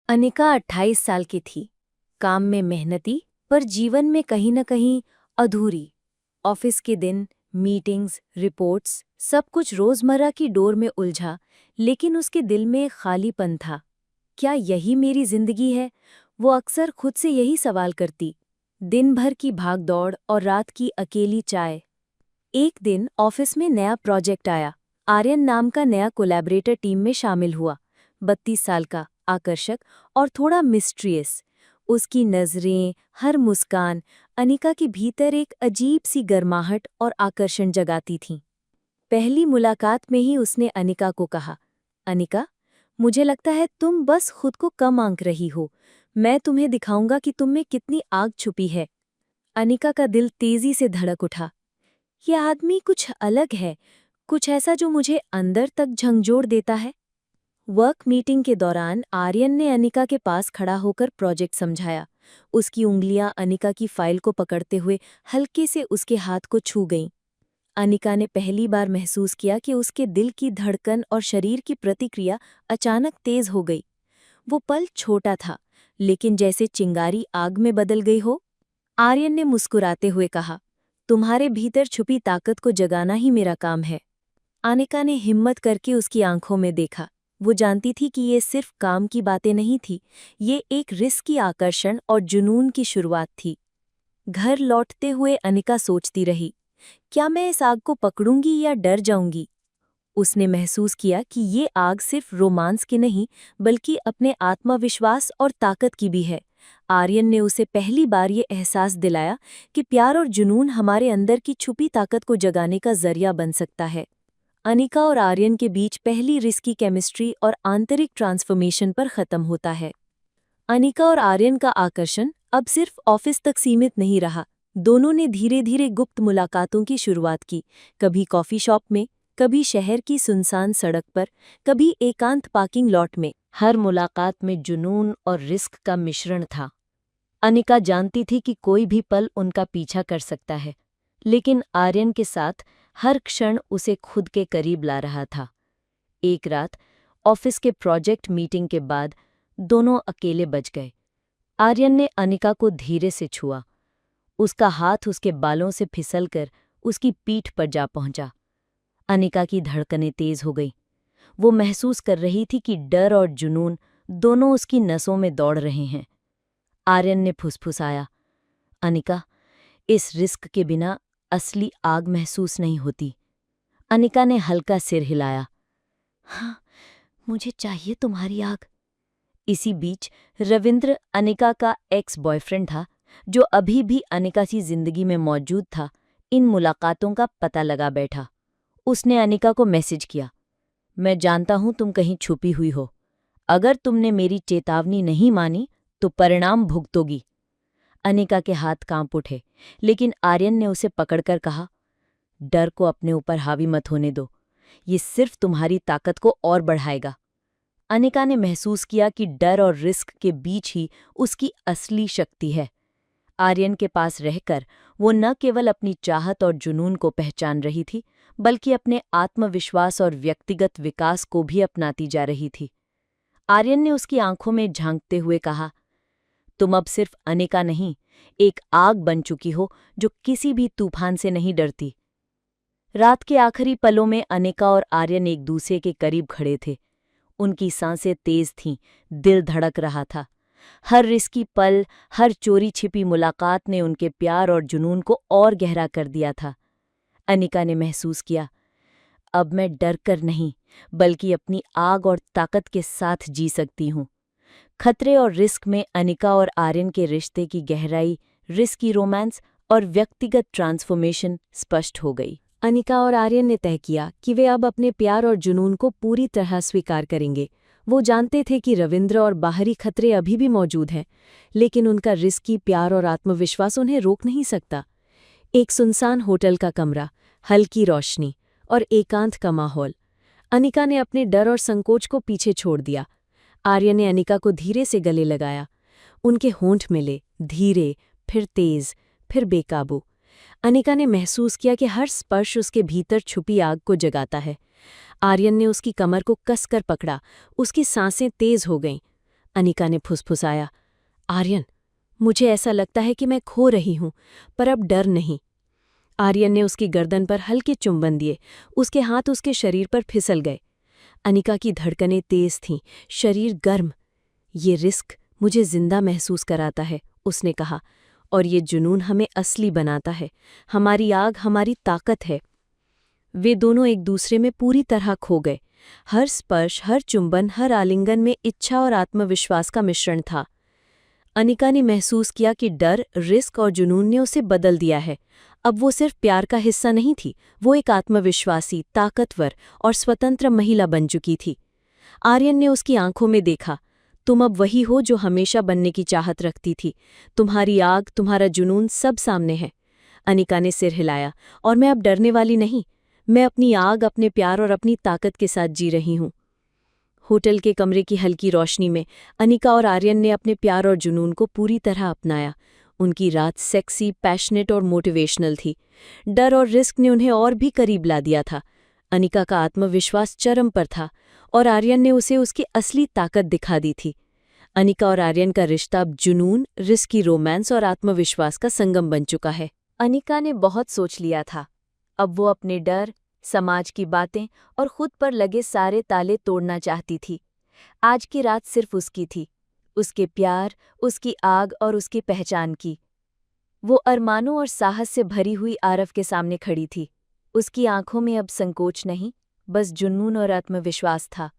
अनिका 28 साल की थी। काम में मेहनती, पर जीवन में कहीं न कहीं अधूरी। ऑफिस के दिन, मीटिंग्स, रिपोर्ट्स, सब कुछ रोजमर्रा की डोर में उलझा, लेकिन उसके दिल में एक खालीपन था। क्या यही मेरी जिंदगी है? वो अक्सर खुद से यही सवाल करती। दिन भर की भागदौड़ और रात की अकेली चाय। एक दिन ऑफिस में नया प्रोजेक्ट आया। आर्यन नाम का नया कोलैबोरेटर टीम में शामिल हुआ। 32 साल का, आकर्षक और थोड़ा मिस्ट्रियस। उसकी नजरें, हर मुस्कान अनिका के भीतर एक अजीब सी गर्माहट और आकर्षण जगाती थीं। पहली मुलाकात में ही उसने अनिका को कहा, अनिका, मुझे लगता है तुम बस खुद को कम आंक रही हो। मैं तुम्हें दिखाऊंगा कि तुम में कितनी आग छुपी है। अनिका का दिल तेजी से धड़क उठा। ये आदमी कुछ अलग है, कुछ ऐसा जो मुझे अंदर तक झंझोड़ देता है। वर्क मीटिंग के दौरान आर्यन ने अनिका के पास खड़ा होकर प्रोजेक्ट समझाया। उसकी उंगलियां अनिका की फाइल को पकड़ते हुए हल्के से उसके हाथ को छू गईं। अनिका ने पहली बार महसूस किया कि उसके दिल की धड़कन और शरीर की प्रतिक्रिया अचानक तेज हो गई। वो पल छोटा था, लेकिन जैसे चिंगारी आग में बदल गई हो। आर्यन ने मुस्कुराते हुए कहा, तुम्हारे भीतर छुपी ताकत को जगाना ही मेरा काम है। अनिका ने हिम्मत करके उसकी आंखों में देखा। वो जानती थी कि ये सिर्फ काम की बातें नहीं थी, ये एक रिस्की आकर्षण और जुनून की शुरुआत थी। घर लौटते हुए अनिका सोचती रही, क्या मैं इस आग को पकड़ूंगी या डर जाऊंगी? उसने महसूस किया कि ये आग सिर्फ रोमांस की नहीं, बल्कि अपने आत्मविश्वास और ताकत की भी है। आर्यन ने उसे पहली बार ये एहसास दिलाया कि प्यार और जुनून हमारे अंदर की छुपी ताकत को जगाने का जरिया बन सकता है। अनिका और आर्यन के बीच पहली रिस्की केमिस्ट्री और आंतरिक ट्रांसफॉर्मेशन पर खत्म होता है। अनिका और आर्यन का आकर्षण अब सिर्फ ऑफिस तक सीमित नहीं रहा। दोनों ने धीरे धीरे गुप्त मुलाकातों की शुरुआत की, कभी कॉफी शॉप में, कभी शहर की सुनसान सड़क पर, कभी एकांत पार्किंग लॉट में। हर मुलाकात में जुनून और रिस्क का मिश्रण था। अनिका जानती थी कि कोई भी पल उनका पीछा कर सकता है, लेकिन आर्यन के साथ हर क्षण उसे खुद के करीब ला रहा था। एक रात ऑफिस के प्रोजेक्ट मीटिंग के बाद दोनों अकेले बच गए। आर्यन ने अनिका को धीरे से छुआ। उसका हाथ उसके बालों से फिसलकर उसकी पीठ पर जा पहुंचा। अनिका की धड़कनें तेज हो गईं। वो महसूस कर रही थी कि डर और जुनून दोनों उसकी नसों में दौड़ रहे हैं। आर्यन ने फुसफुसाया, अनिका, इस रिस्क के बिना असली आग महसूस नहीं होती। अनिका ने हल्का सिर हिलाया, हाँ, मुझे चाहिए तुम्हारी आग। इसी बीच रविंद्र, अनिका का एक्स बॉयफ्रेंड था, जो अभी भी अनिका की जिंदगी में मौजूद था, इन मुलाकातों का पता लगा बैठा। उसने अनिका को मैसेज किया, मैं जानता हूं तुम कहीं छुपी हुई हो। अगर तुमने मेरी चेतावनी नहीं मानी तो परिणाम भुगतोगी। अनिका के हाथ कांप उठे, लेकिन आर्यन ने उसे पकड़कर कहा, डर को अपने ऊपर हावी मत होने दो, ये सिर्फ तुम्हारी ताकत को और बढ़ाएगा। अनिका ने महसूस किया कि डर और रिस्क के बीच ही उसकी असली शक्ति है। आर्यन के पास रहकर वो न केवल अपनी चाहत और जुनून को पहचान रही थी, बल्कि अपने आत्मविश्वास और व्यक्तिगत विकास को भी अपनाती जा रही थी। आर्यन ने उसकी आंखों में झांकते हुए कहा, तुम अब सिर्फ अनिका नहीं, एक आग बन चुकी हो जो किसी भी तूफान से नहीं डरती। रात के आखिरी पलों में अनिका और आर्यन एक दूसरे के करीब खड़े थे। उनकी सांसें तेज थीं, दिल धड़क रहा था। हर रिस्की पल, हर चोरी छिपी मुलाकात ने उनके प्यार और जुनून को और गहरा कर दिया था। अनिका ने महसूस किया, अब मैं डर कर नहीं, बल्कि अपनी आग और ताकत के साथ जी सकती हूँ। खतरे और रिस्क में अनिका और आर्यन के रिश्ते की गहराई, रिस्की रोमांस और व्यक्तिगत ट्रांसफॉर्मेशन स्पष्ट हो गई। अनिका और आर्यन ने तय किया कि वे अब अपने प्यार और जुनून को पूरी तरह स्वीकार करेंगे। वो जानते थे कि रविंद्र और बाहरी खतरे अभी भी मौजूद हैं, लेकिन उनका रिस्की प्यार और आत्मविश्वास उन्हें रोक नहीं सकता। एक सुनसान होटल का कमरा, हल्की रोशनी और एकांत का माहौल। अनिका ने अपने डर और संकोच को पीछे छोड़ दिया। आर्यन ने अनिका को धीरे से गले लगाया। उनके होंठ मिले, धीरे, फिर तेज, फिर बेकाबू। अनिका ने महसूस किया कि हर स्पर्श उसके भीतर छुपी आग को जगाता है। आर्यन ने उसकी कमर को कसकर पकड़ा, उसकी सांसें तेज हो गईं। अनिका ने फुसफुसाया। आर्यन, मुझे ऐसा लगता है कि मैं खो रही हूं, पर अब डर नहीं। आर्यन ने उसकी गर्दन पर हल्के चुंबन दिए। उसके हाथ उसके शरीर पर फिसल गए। अनिका की धड़कनें तेज थीं, शरीर गर्म। ये रिस्क मुझे जिंदा महसूस कराता है, उसने कहा, और ये जुनून हमें असली बनाता है। हमारी आग हमारी ताकत है। वे दोनों एक दूसरे में पूरी तरह खो गए। हर स्पर्श, हर चुंबन, हर आलिंगन में इच्छा और आत्मविश्वास का मिश्रण था। अनिका ने महसूस किया कि डर, रिस्क और जुनून ने उसे बदल दिया है। अब वो सिर्फ प्यार का हिस्सा नहीं थी, वो एक आत्मविश्वासी, ताकतवर और स्वतंत्र महिला बन चुकी थी। आर्यन ने उसकी आंखों में देखा। तुम अब वही हो जो हमेशा बनने की चाहत रखती थी। तुम्हारी आग, तुम्हारा जुनून सब सामने है। अनिका ने सिर हिलाया। और मैं अब डरने वाली नहीं। मैं अपनी आग, अपने प्यार और अपनी ताकत के साथ जी रही हूं। होटल के कमरे की हल्की रोशनी में अनिका और आर्यन ने अपने प्यार और जुनून को पूरी तरह अपनाया। उनकी रात सेक्सी, पैशनेट और मोटिवेशनल थी। डर और रिस्क ने उन्हें और भी करीब ला दिया था। अनिका का आत्मविश्वास चरम पर था और आर्यन ने उसे उसकी असली ताकत दिखा दी थी। अनिका और आर्यन का रिश्ता अब जुनून, रिस्की रोमांस और आत्मविश्वास का संगम बन चुका है। अनिका ने बहुत सोच लिया था। अब वो अपने डर, समाज की बातें और खुद पर लगे सारे ताले तोड़ना चाहती थी। आज की रात सिर्फ उसकी थी, उसके प्यार, उसकी आग और उसकी पहचान की। वो अरमानों और साहस से भरी हुई आरव के सामने खड़ी थी। उसकी आंखों में अब संकोच नहीं, बस जुनून और आत्मविश्वास था।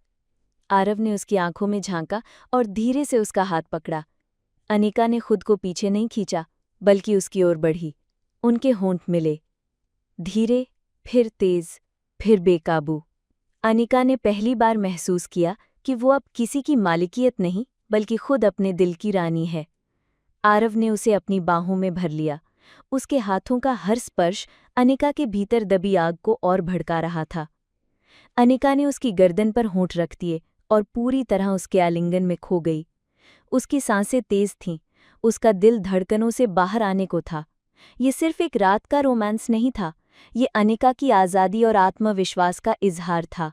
आरव ने उसकी आंखों में झांका और धीरे से उसका हाथ पकड़ा। अनिका ने खुद को पीछे नहीं खींचा, बल्कि उसकी ओर बढ़ी। उनके होंठ मिले, धीरे, फिर तेज, फिर बेकाबू। अनिका ने पहली बार महसूस किया कि वो अब किसी की मालिकियत नहीं, बल्कि खुद अपने दिल की रानी है। आरव ने उसे अपनी बाहों में भर लिया। उसके हाथों का हर स्पर्श अनिका के भीतर दबी आग को और भड़का रहा था। अनिका ने उसकी गर्दन पर होंठ रख दिए और पूरी तरह उसके आलिंगन में खो गई। उसकी सांसें तेज थीं, उसका दिल धड़कनों से बाहर आने को था। ये सिर्फ एक रात का रोमांस नहीं था, ये अनिका की आज़ादी और आत्मविश्वास का इजहार था।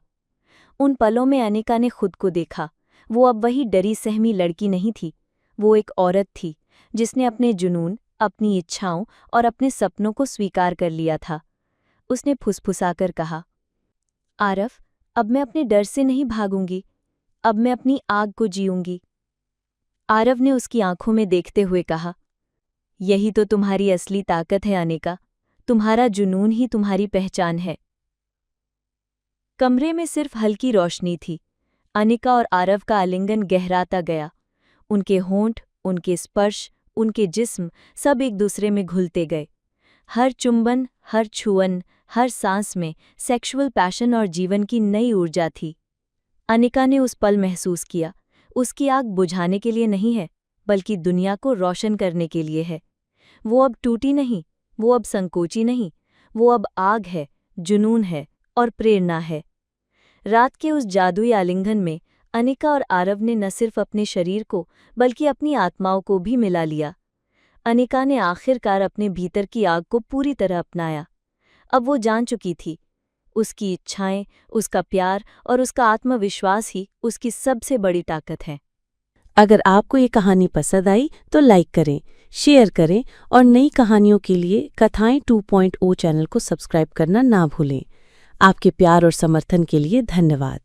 उन पलों में अनिका ने खुद को देखा। वो अब वही डरी सहमी लड़की नहीं थी, वो एक औरत थी जिसने अपने जुनून, अपनी इच्छाओं और अपने सपनों को स्वीकार कर लिया था। उसने फुसफुसाकर कहा, आरव, अब मैं अपने डर से नहीं भागूंगी, अब मैं अपनी आग को जीऊंगी। आरव ने उसकी आंखों में देखते हुए कहा, यही तो तुम्हारी असली ताकत है अनिका, तुम्हारा जुनून ही तुम्हारी पहचान है। कमरे में सिर्फ हल्की रोशनी थी। अनिका और आरव का आलिंगन गहराता गया। उनके होंठ, उनके स्पर्श, उनके जिस्म सब एक दूसरे में घुलते गए। हर चुंबन, हर छुअन, हर सांस में सेक्सुअल पैशन और जीवन की नई ऊर्जा थी। अनिका ने उस पल महसूस किया, उसकी आग बुझाने के लिए नहीं है, बल्कि दुनिया को रोशन करने के लिए है। वो अब टूटी नहीं, वो अब संकोची नहीं, वो अब आग है, जुनून है और प्रेरणा है। रात के उस जादुई आलिंगन में अनिका और आरव ने न सिर्फ अपने शरीर को, बल्कि अपनी आत्माओं को भी मिला लिया। अनिका ने आखिरकार अपने भीतर की आग को पूरी तरह अपनाया। अब वो जान चुकी थी, उसकी इच्छाएं, उसका प्यार और उसका आत्मविश्वास ही उसकी सबसे बड़ी ताकत है। अगर आपको ये कहानी पसंद आई तो लाइक करें, शेयर करें और नई कहानियों के लिए कथाएं 2.0 चैनल को सब्सक्राइब करना ना भूलें। आपके प्यार और समर्थन के लिए धन्यवाद।